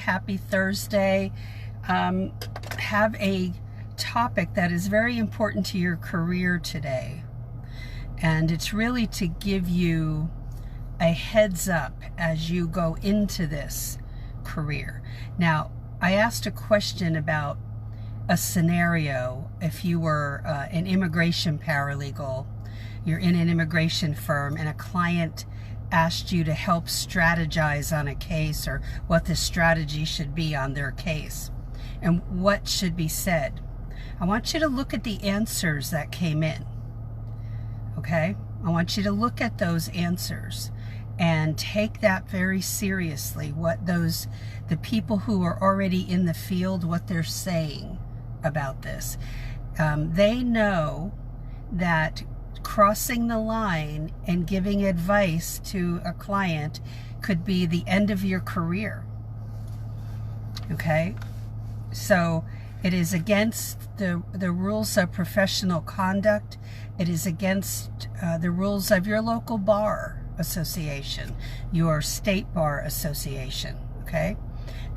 Happy Thursday. Have a topic that is very important to your career today. And it's really to give you a heads up as you go into this career. Now, I asked a question about a scenario. If you were an immigration paralegal, you're in an immigration firm and a client asked you to help strategize on a case, or what the strategy should be on their case and what should be said. I want you to look at the answers that came in. Okay? I want you to look at those answers and take that very seriously, what the people who are already in the field, what they're saying about this. They know that crossing the line and giving advice to a client could be the end of your career. Okay? So it is against the rules of professional conduct. It is against the rules of your local bar association, your state bar association, okay?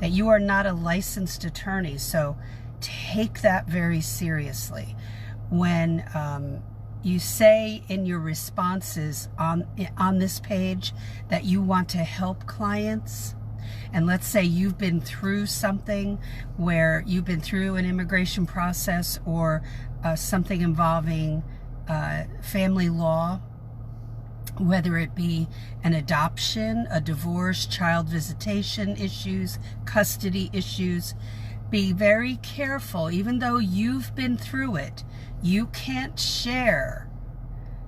That you are not a licensed attorney, so take that very seriously. When you say in your responses on this page that you want to help clients, and let's say you've been through something where you've been through an immigration process, or something involving family law, whether it be an adoption, a divorce, child visitation issues, custody issues, be very careful. Even though you've been through it, you can't share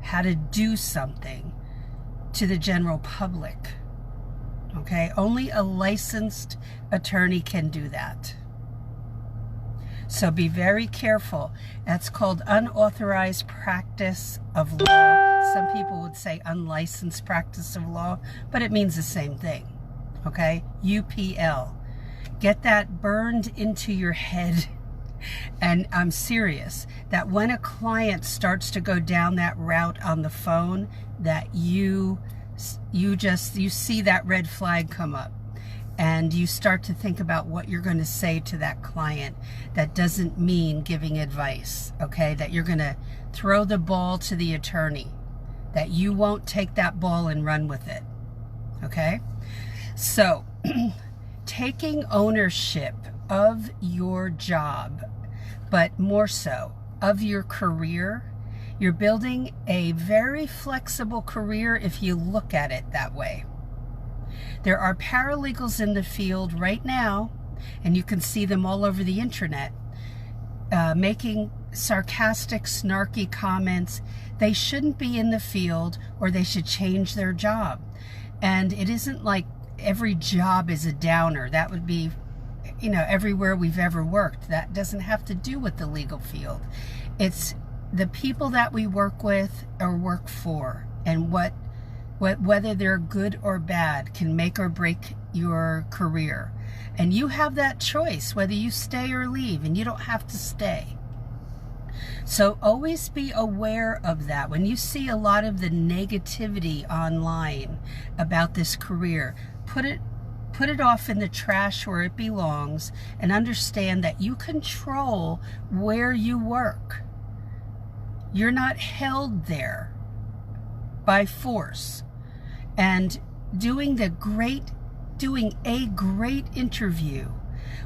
how to do something to the general public. Okay? Only a licensed attorney can do that. So be very careful. That's called unauthorized practice of law. Some people would say unlicensed practice of law, but it means the same thing. Okay? UPL. Get that burned into your head. And I'm serious, that when a client starts to go down that route on the phone, that you see that red flag come up, and you start to think about what you're going to say to that client. That doesn't mean giving advice, okay? That you're going to throw the ball to the attorney, that you won't take that ball and run with it, okay? So taking ownership of your job, but more so of your career. You're building a very flexible career if you look at it that way. There are paralegals in the field right now, and you can see them all over the internet, making sarcastic, snarky comments. They shouldn't be in the field, or they should change their job. And it isn't like every job is a downer. That would be, everywhere we've ever worked. That doesn't have to do with the legal field. It's the people that we work with or work for, and whether they're good or bad can make or break your career. And you have that choice whether you stay or leave, and you don't have to stay. So always be aware of that. When you see a lot of the negativity online about this career, put it off in the trash where it belongs, and understand that you control where you work. You're not held there by force. And doing a great interview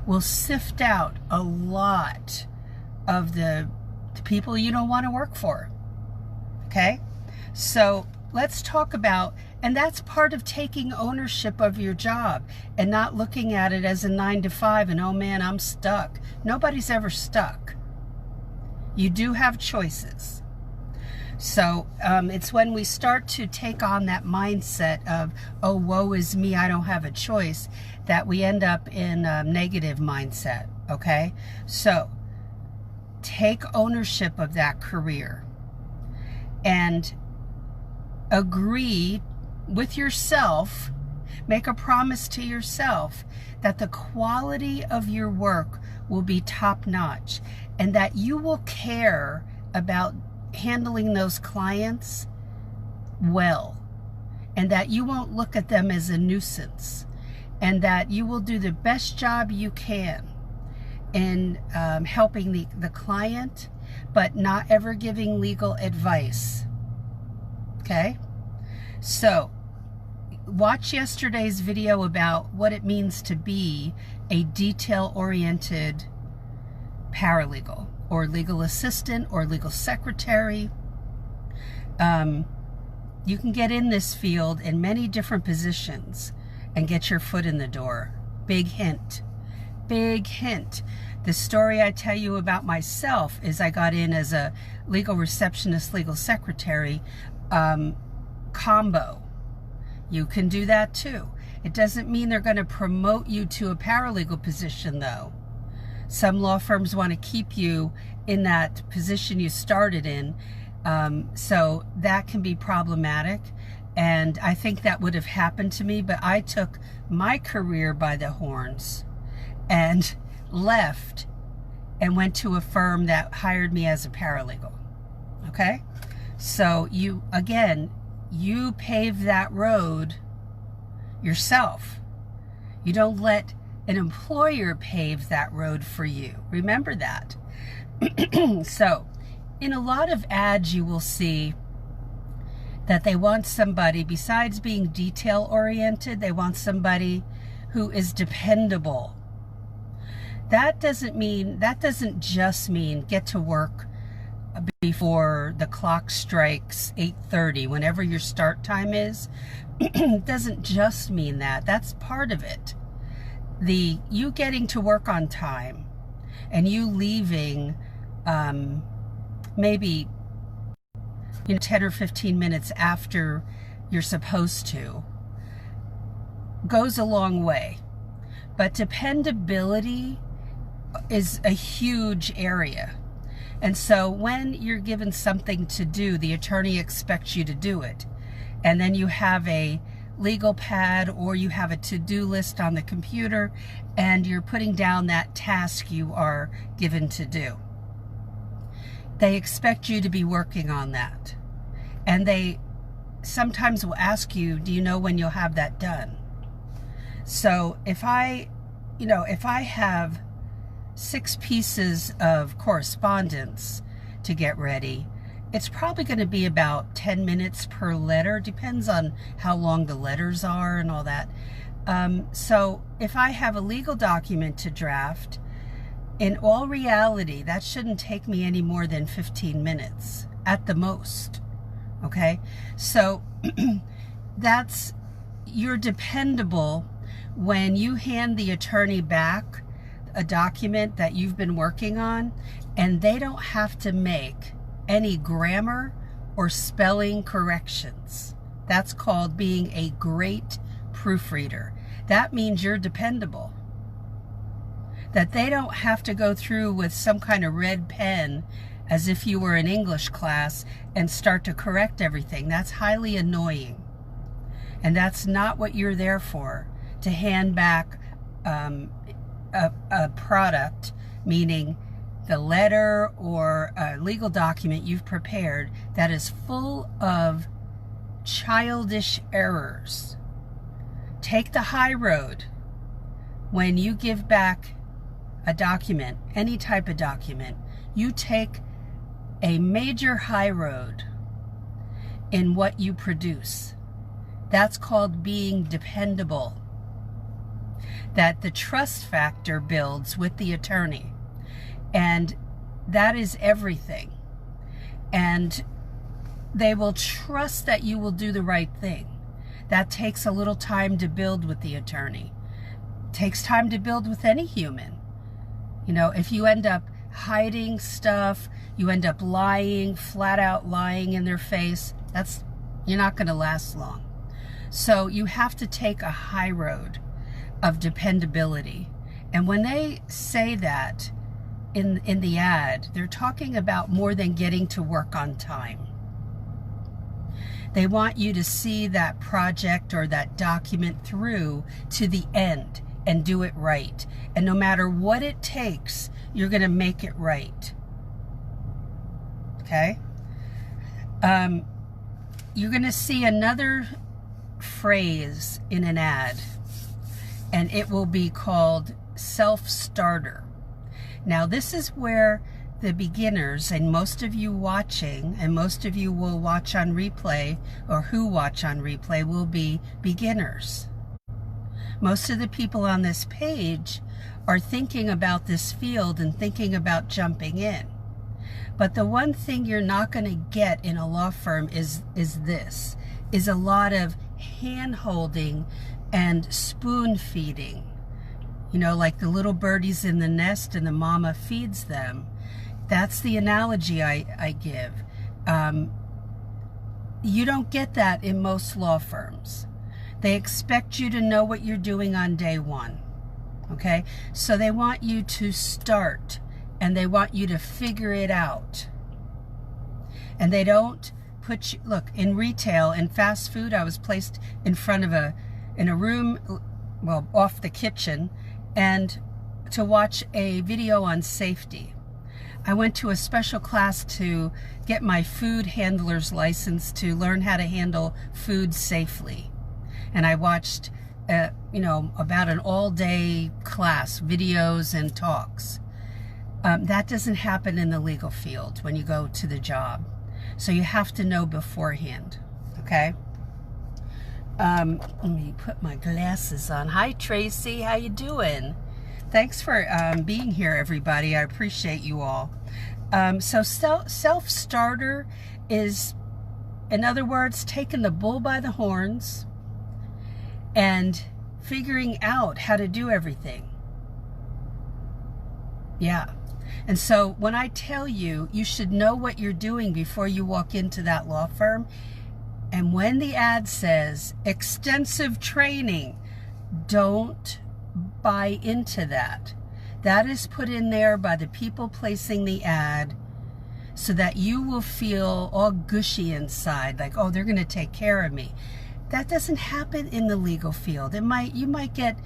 will sift out a lot of the people you don't want to work for. Okay? So let's talk about, and that's part of taking ownership of your job and not looking at it as a 9-to-5 and, oh man, I'm stuck. Nobody's ever stuck. You do have choices. So it's when we start to take on that mindset of, oh, woe is me, I don't have a choice, that we end up in a negative mindset. Okay? So take ownership of that career and agree with yourself, make a promise to yourself that the quality of your work will be top-notch, and that you will care about handling those clients well, and that you won't look at them as a nuisance, and that you will do the best job you can in helping the client, but not ever giving legal advice. Okay? So, watch yesterday's video about what it means to be a detail-oriented paralegal or legal assistant or legal secretary. You can get in this field in many different positions and get your foot in the door. Big hint. Big hint. The story I tell you about myself is I got in as a legal receptionist, legal secretary combo. You can do that too. It doesn't mean they're going to promote you to a paralegal position though. Some law firms want to keep you in that position you started in. So that can be problematic. And I think that would have happened to me, but I took my career by the horns and left and went to a firm that hired me as a paralegal. Okay? So you pave that road yourself. You don't let an employer pave that road for you. Remember that. So, in a lot of ads you will see that they want somebody, besides being detail-oriented, they want somebody who is dependable. That doesn't just mean get to work before the clock strikes 8:30, whenever your start time is. It doesn't just mean that. That's part of it. You getting to work on time and you leaving maybe 10 or 15 minutes after you're supposed to goes a long way. But dependability is a huge area. And so when you're given something to do, the attorney expects you to do it. And then you have a legal pad or you have a to-do list on the computer and you're putting down that task you are given to do. They expect you to be working on that. And they sometimes will ask you, do you know when you'll have that done? So if I have 6 pieces of correspondence to get ready, it's probably going to be about 10 minutes per letter. Depends on how long the letters are and all that. So if I have a legal document to draft, in all reality, that shouldn't take me any more than 15 minutes at the most. Okay? So you're dependable when you hand the attorney back a document that you've been working on and they don't have to make any grammar or spelling corrections. That's called being a great proofreader. That means you're dependable. That they don't have to go through with some kind of red pen as if you were in English class and start to correct everything. That's highly annoying. And that's not what you're there for, to hand back a product, meaning the letter or a legal document you've prepared that is full of childish errors. Take the high road when you give back a document, any type of document. You take a major high road in what you produce. That's called being dependable. That the trust factor builds with the attorney. And that is everything. And they will trust that you will do the right thing. That takes a little time to build with the attorney. It takes time to build with any human. If you end up hiding stuff, you end up lying, flat out lying in their face, you're not going to last long. So you have to take a high road of dependability. And when they say that in the ad, they're talking about more than getting to work on time. They want you to see that project or that document through to the end and do it right. And no matter what it takes, you're going to make it right. Okay? You're going to see another phrase in an ad. and it will be called Self-Starter. Now, this is where the beginners, and most of you watching, and most of you will watch on replay, or who watch on replay, will be beginners. Most of the people on this page are thinking about this field and thinking about jumping in. But the one thing you're not going to get in a law firm is a lot of hand-holding and spoon-feeding. You know, like the little birdies in the nest and the mama feeds them. That's the analogy I give. You don't get that in most law firms. They expect you to know what you're doing on day one. Okay? So they want you to start, and they want you to figure it out. And they don't put you, look, in retail and fast food, I was placed in front of in a room, well, off the kitchen, and to watch a video on safety. I went to a special class to get my food handler's license to learn how to handle food safely. And I watched, about an all-day class, videos and talks. That doesn't happen in the legal field when you go to the job. So you have to know beforehand, okay? Let me put my glasses on. Hi, Tracy. How you doing? Thanks for being here, everybody. I appreciate you all. So self-starter is, in other words, taking the bull by the horns and figuring out how to do everything. Yeah. And so when I tell you, you should know what you're doing before you walk into that law firm. And when the ad says extensive training, don't buy into that. That is put in there by the people placing the ad so that you will feel all gushy inside, like, oh, they're going to take care of me. That doesn't happen in the legal field. You might get,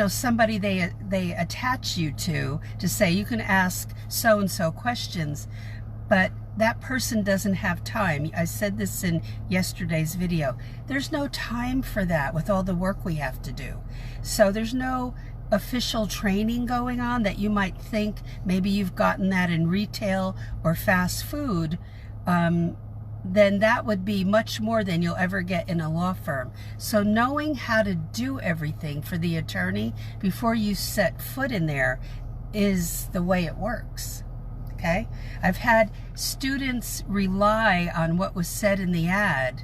somebody they attach you to say you can ask so-and-so questions, but that person doesn't have time. I said this in yesterday's video. There's no time for that with all the work we have to do. So there's no official training going on that you might think maybe you've gotten that in retail or fast food. Then that would be much more than you'll ever get in a law firm. So knowing how to do everything for the attorney before you set foot in there is the way it works. Okay? I've had students rely on what was said in the ad,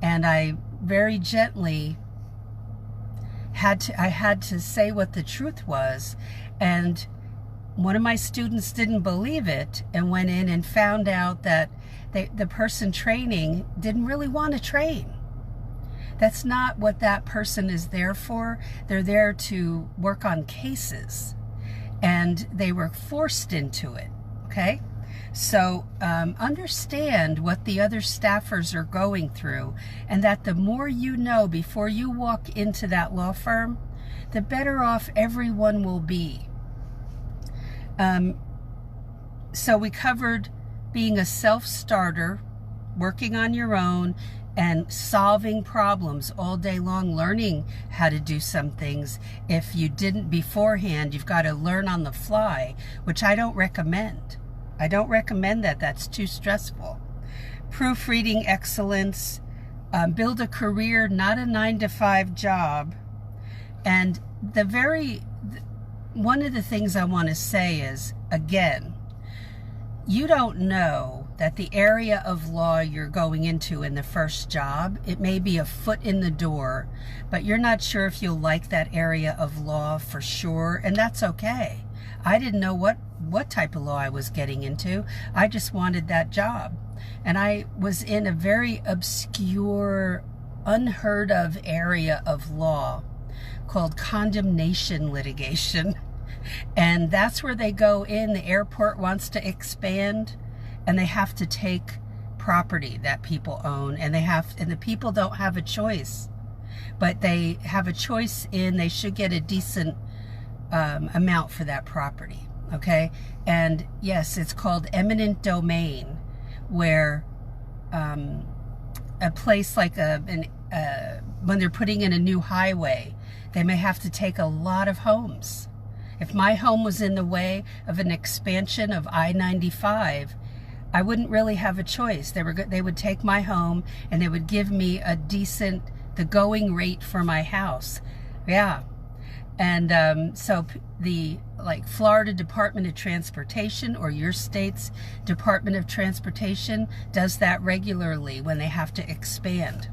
and I very gently had to say what the truth was, and one of my students didn't believe it and went in and found out that the person training didn't really want to train. That's not what that person is there for. They're there to work on cases, and they were forced into it. Okay? So understand what the other staffers are going through, and that the more you know before you walk into that law firm, the better off everyone will be. So we covered being a self-starter, working on your own, and solving problems all day long, learning how to do some things. If you didn't beforehand, you've got to learn on the fly, which I don't recommend. I don't recommend that. That's too stressful. Proofreading excellence, build a career, not a 9-to-5 job. And one of the things I want to say is, again, you don't know that the area of law you're going into in the first job, it may be a foot in the door, but you're not sure if you'll like that area of law for sure, and that's okay. I didn't know what type of law I was getting into. I just wanted that job. And I was in a very obscure, unheard of area of law called condemnation litigation. And that's where they go in. The airport wants to expand, and they have to take property that people own, and the people don't have a choice, but they have a choice in they should get a decent amount for that property. Okay? And yes, it's called eminent domain, where a place like when they're putting in a new highway, They may have to take a lot of homes. If my home was in the way of an expansion of I-95, I wouldn't really have a choice. They would take my home and they would give me the going rate for my house. Yeah. And so the Florida Department of Transportation or your state's Department of Transportation does that regularly when they have to expand.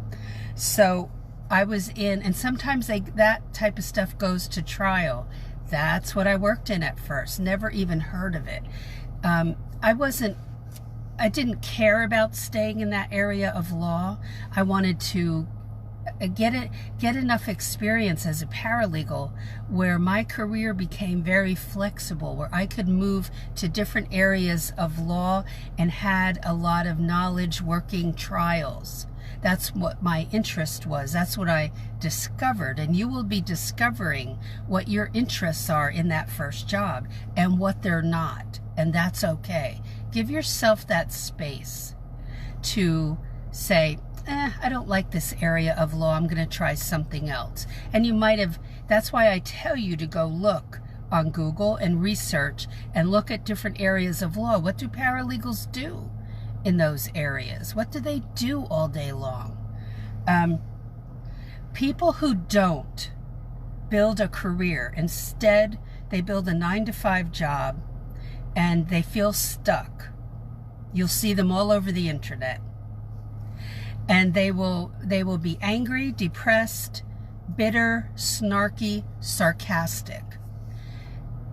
So I was in, and sometimes that type of stuff goes to trial. That's what I worked in at first. Never even heard of it. I didn't care about staying in that area of law. I wanted to get enough experience as a paralegal where my career became very flexible, where I could move to different areas of law and had a lot of knowledge working trials. That's what my interest was. That's what I discovered. And you will be discovering what your interests are in that first job and what they're not. And that's okay. Give yourself that space to say, I don't like this area of law. I'm going to try something else. And you might have, that's why I tell you to go look on Google and research and look at different areas of law. What do paralegals do in those areas? What do they do all day long? People who don't build a career, instead they build a 9-to-5 job and they feel stuck. You'll see them all over the internet. And they will be angry, depressed, bitter, snarky, sarcastic.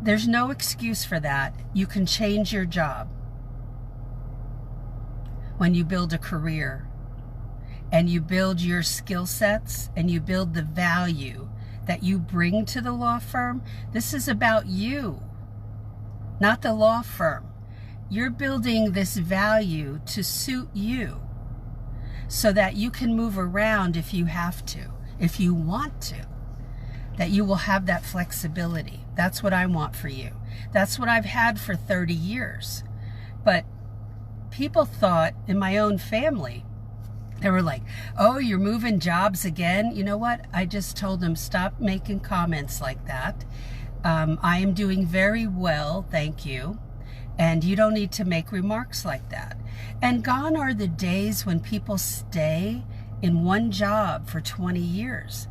There's no excuse for that. You can change your job when you build a career and you build your skill sets and you build the value that you bring to the law firm. This is about you, not the law firm. You're building this value to suit you so that you can move around if you have to, if you want to, that you will have that flexibility. That's what I want for you. That's what I've had for 30 years. But people thought in my own family, they were like, oh, you're moving jobs again? You know what? I just told them, stop making comments like that. I am doing very well, thank you. And you don't need to make remarks like that. And gone are the days when people stay in one job for 20 years.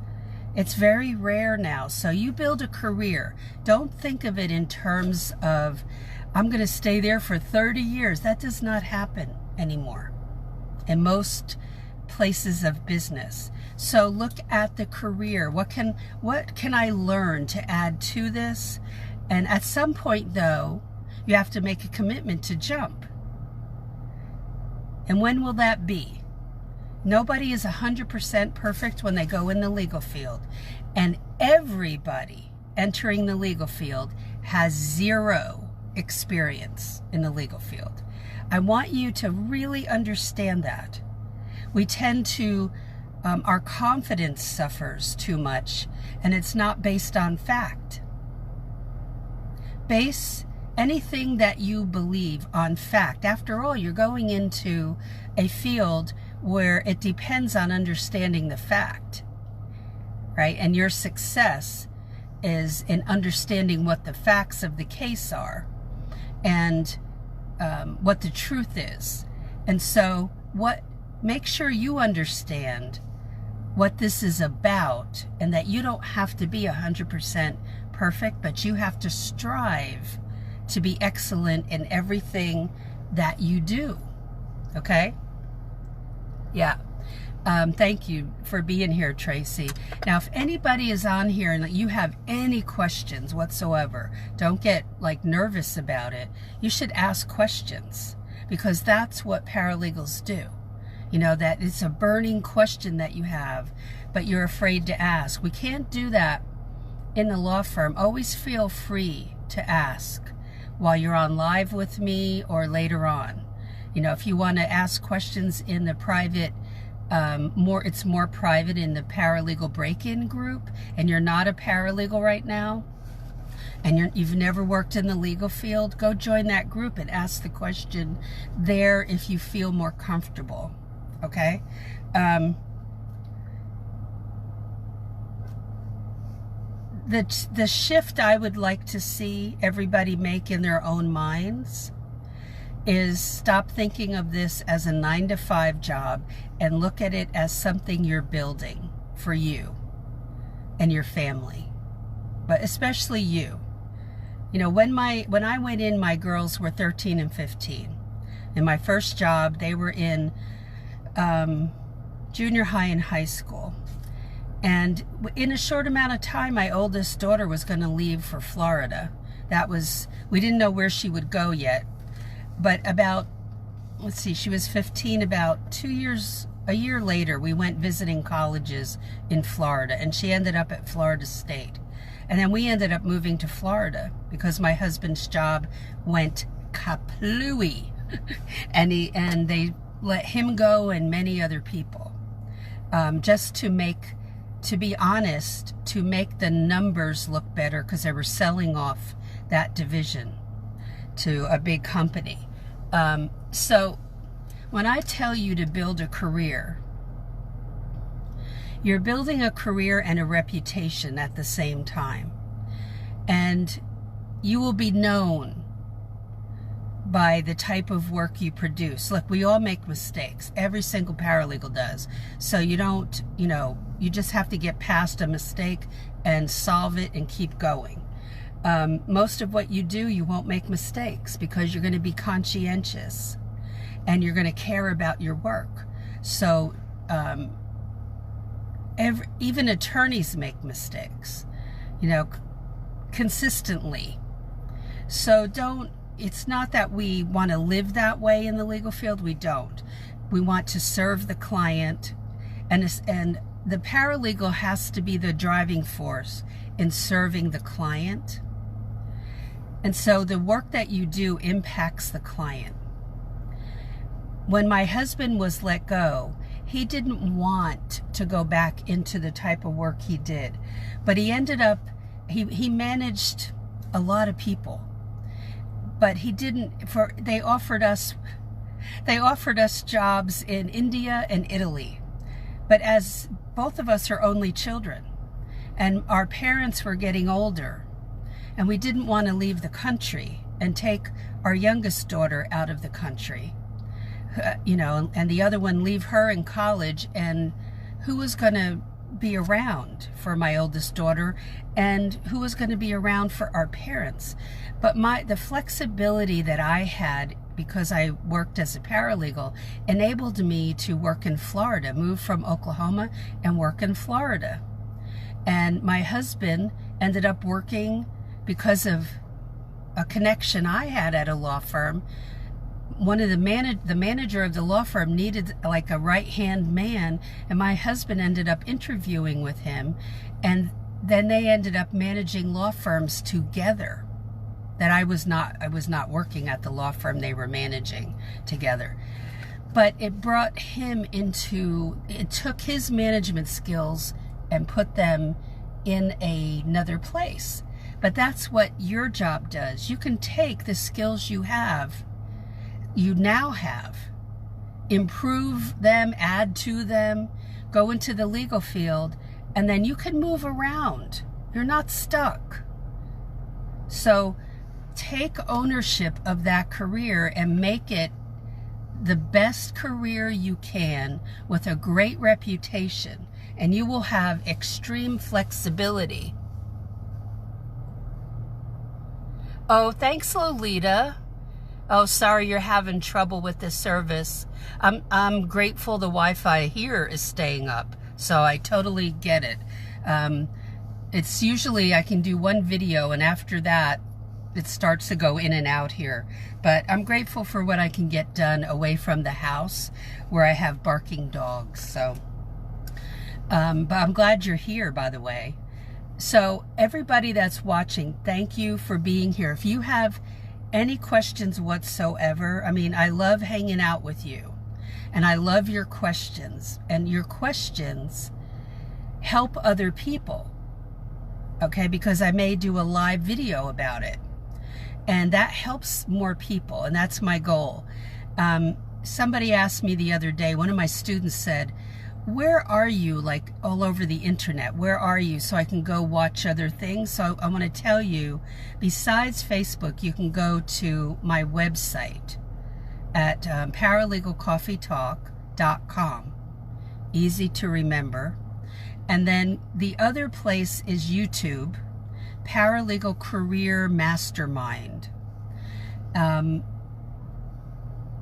It's very rare now. So you build a career. Don't think of it in terms of, I'm going to stay there for 30 years. That does not happen anymore in most places of business. So look at the career. What can I learn to add to this? And at some point, though, you have to make a commitment to jump. And when will that be? Nobody is 100% perfect when they go in the legal field. And everybody entering the legal field has zero experience in the legal field. I want you to really understand that. We tend to, our confidence suffers too much, and it's not based on fact. Base anything that you believe on fact. After all, you're going into a field where it depends on understanding the fact, right? And your success is in understanding what the facts of the case are and what the truth is. And so make sure you understand what this is about, and that you don't have to be 100% perfect, but you have to strive to be excellent in everything that you do. Okay? Yeah. Thank you for being here, Tracy. Now, if anybody is on here and you have any questions whatsoever, don't get nervous about it. You should ask questions, because that's what paralegals do. You know, that it's a burning question that you have, but you're afraid to ask. We can't do that in the law firm. Always feel free to ask while you're on live with me or later on. You know, if you want to ask questions in the private, it's more private in the paralegal break-in group, and you're not a paralegal right now, and you've never worked in the legal field, go join that group and ask the question there if you feel more comfortable. Okay? The shift I would like to see everybody make in their own minds is stop thinking of this as a 9-to-5 job and look at it as something you're building for you and your family, but especially you. You know, when I went in, my girls were 13 and 15. In my first job, they were in junior high and high school. And in a short amount of time, my oldest daughter was going to leave for Florida. We didn't know where she would go yet. But about, let's see, she was 15, about a year later, we went visiting colleges in Florida, and she ended up at Florida State. And then we ended up moving to Florida because my husband's job went kaplooey. and they let him go and many other people. Just to be honest, to make the numbers look better, because they were selling off that division to a big company. So when I tell you to build a career, you're building a career and a reputation at the same time. And you will be known by the type of work you produce. Look, we all make mistakes. Every single paralegal does. So you don't, you just have to get past a mistake and solve it and keep going. Most of what you do, you won't make mistakes because you're going to be conscientious and you're going to care about your work. So even attorneys make mistakes, consistently. So it's not that we want to live that way in the legal field. We don't. We want to serve the client, and the paralegal has to be the driving force in serving the client. And so the work that you do impacts the client. When my husband was let go, he didn't want to go back into the type of work he did, but he ended up, he managed a lot of people, but he didn't, they offered us jobs in India and Italy. But as both of us are only children and our parents were getting older, and we didn't want to leave the country and take our youngest daughter out of the country, and the other one leave her in college, and who was going to be around for my oldest daughter and who was going to be around for our parents. But the flexibility that I had, because I worked as a paralegal, enabled me to work in Florida, move from Oklahoma and work in Florida. And my husband ended up working, because of a connection I had at a law firm. One of the manager of the law firm needed like a right-hand man, and my husband ended up interviewing with him, and then they ended up managing law firms together. That I was not working at the law firm they were managing together. But it brought him it took his management skills and put them in another place. But that's what your job does. You can take the skills you now have, improve them, add to them, go into the legal field, and then you can move around. You're not stuck. So take ownership of that career and make it the best career you can with a great reputation, and you will have extreme flexibility. Oh, thanks, Lolita. Oh, sorry you're having trouble with the service. I'm grateful the Wi-Fi here is staying up, so I totally get it. It's usually I can do one video, and after that, it starts to go in and out here. But I'm grateful for what I can get done away from the house where I have barking dogs. So, but I'm glad you're here, by the way. So everybody that's watching, thank you for being here. If you have any questions whatsoever, I love hanging out with you, and I love your questions, and your questions help other people, okay? Because I may do a live video about it, and that helps more people, and that's my goal. Somebody asked me the other day, one of my students said, where are you, like all over the internet? Where are you, so I can go watch other things? So I want to tell you, besides Facebook, you can go to my website at paralegalcoffeetalk.com. Easy to remember. And then the other place is YouTube, Paralegal Career Mastermind.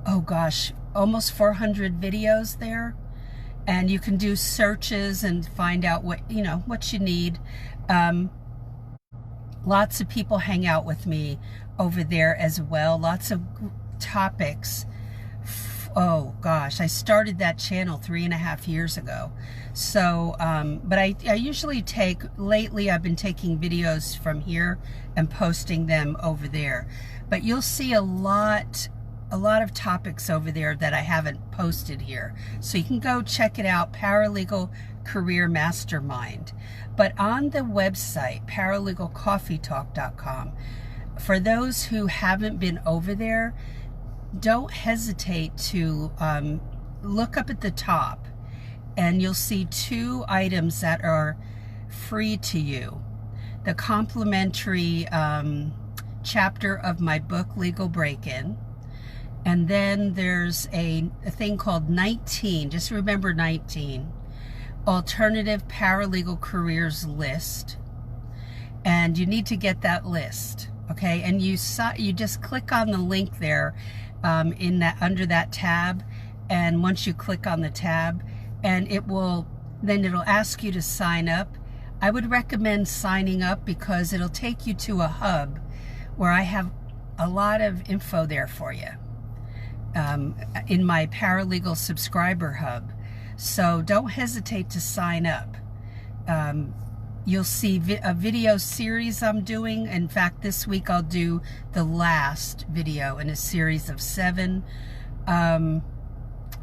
Oh gosh, almost 400 videos there. And you can do searches and find out what you need. Lots of people hang out with me over there as well. Lots of topics. Oh gosh, I started that channel 3.5 years ago. So, but I usually lately I've been taking videos from here and posting them over there. But you'll see a lot of topics over there that I haven't posted here. So you can go check it out, Paralegal Career Mastermind. But on the website, paralegalcoffeetalk.com, for those who haven't been over there, don't hesitate to look up at the top, and you'll see 2 items that are free to you. The complimentary chapter of my book, Legal Break-In. And then there's a thing called 19, just remember 19, Alternative Paralegal Careers List. And you need to get that list, okay? And you just click on the link there under that tab. And once you click on the tab, and it'll ask you to sign up. I would recommend signing up because it'll take you to a hub where I have a lot of info there for you. In my Paralegal Subscriber Hub. So don't hesitate to sign up. You'll see a video series I'm doing. In fact, this week I'll do the last video in a series of 7.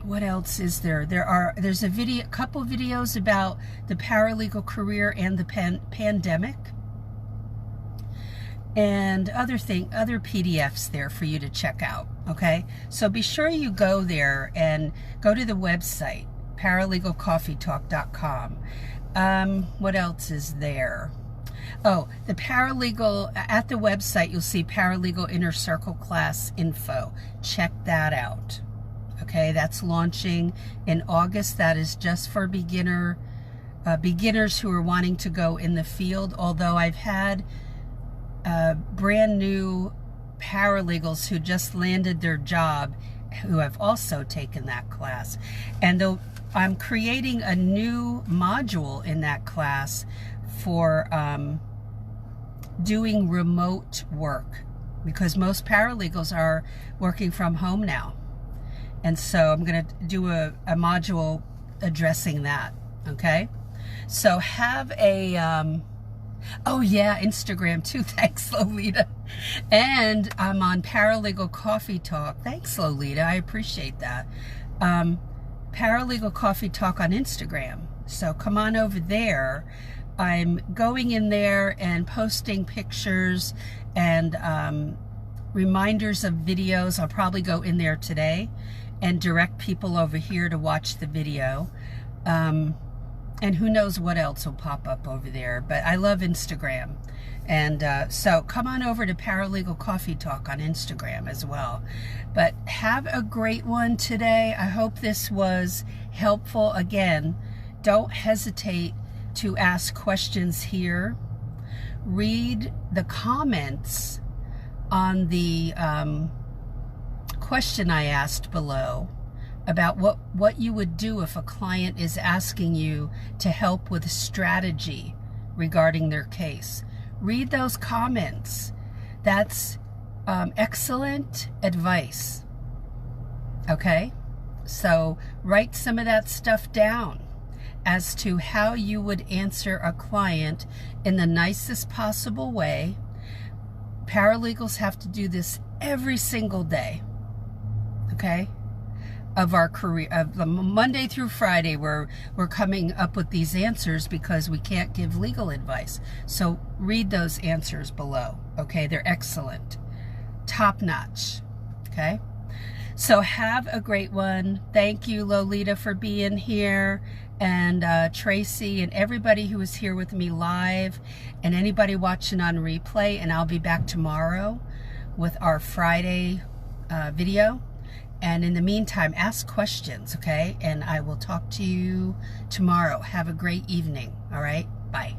What else is there? There's a couple videos about the paralegal career and the pandemic. And other PDFs there for you to check out, okay? So be sure you go there and go to the website, paralegalcoffeetalk.com. What else is there? Oh, the paralegal, at the website, you'll see Paralegal Inner Circle class info. Check that out, okay? That's launching in August. That is just for beginners who are wanting to go in the field, although I've had brand new paralegals who just landed their job who have also taken that class. And I'm creating a new module in that class for doing remote work, because most paralegals are working from home now. And so I'm going to do a module addressing that, okay? So have a oh yeah, Instagram too. Thanks, Lolita. And I'm on Paralegal Coffee Talk. Thanks, Lolita. I appreciate that. Paralegal Coffee Talk on Instagram. So come on over there. I'm going in there and posting pictures and reminders of videos. I'll probably go in there today and direct people over here to watch the video. And who knows what else will pop up over there. But I love Instagram. And so come on over to Paralegal Coffee Talk on Instagram as well. But have a great one today. I hope this was helpful. Again, don't hesitate to ask questions here. Read the comments on the question I asked below about what you would do if a client is asking you to help with strategy regarding their case. Read those comments. That's excellent advice. Okay? So write some of that stuff down as to how you would answer a client in the nicest possible way. Paralegals have to do this every single day. Okay? Of our career, of the Monday through Friday, we're coming up with these answers because we can't give legal advice. So read those answers below, okay? They're excellent, top notch, okay? So have a great one. Thank you, Lolita, for being here, and Tracy and everybody who was here with me live, and anybody watching on replay. And I'll be back tomorrow with our Friday video. And in the meantime, ask questions, okay? And I will talk to you tomorrow. Have a great evening, all right? Bye.